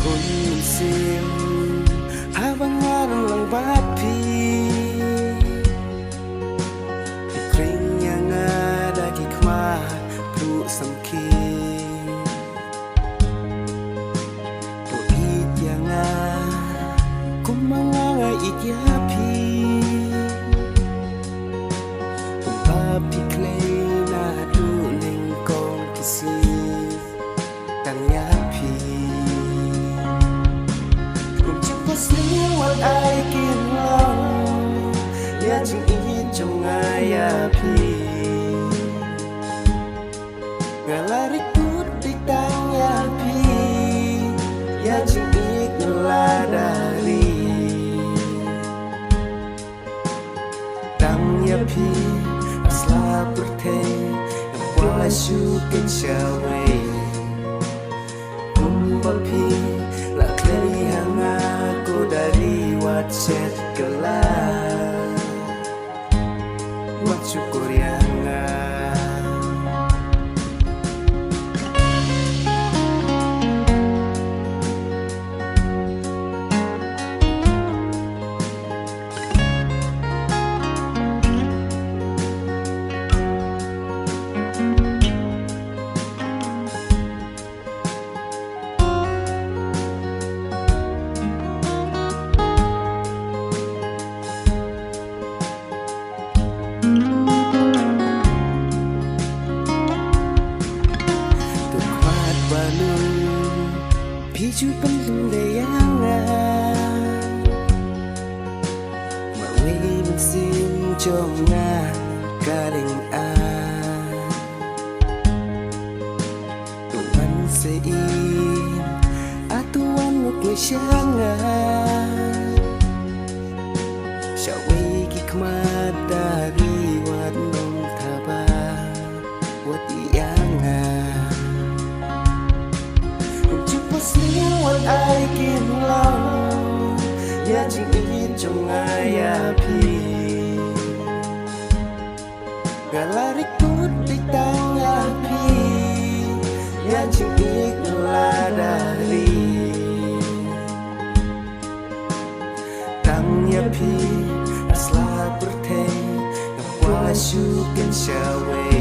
Kun sim habang ngarang lang bapi kring yang ada kikma pu samki pu it yang kumanga ikyapi papi clay na du ning kong kisi tang yapi Sling what I can long Ya ching i trong ngaya pi Ngalarik put di tang ya pi Ya ching i ngeladari Tang ya pi asla berte Wala syukin syawe Kumba pi la klei hanga dari WhatsApp kelas Wat syukur yang Piju penting dayangan Mawi mesin jonga garing Tuan sein atuan nukli syangan Syawi kikmat dari wadnong tabah Wat iyangan Sling what I can long Ya ching i trong ngaya pi Ngalarik put di tang ya pi Ya ching i ngeladari Tang ya pi asla berte Ngapwa syukin syawe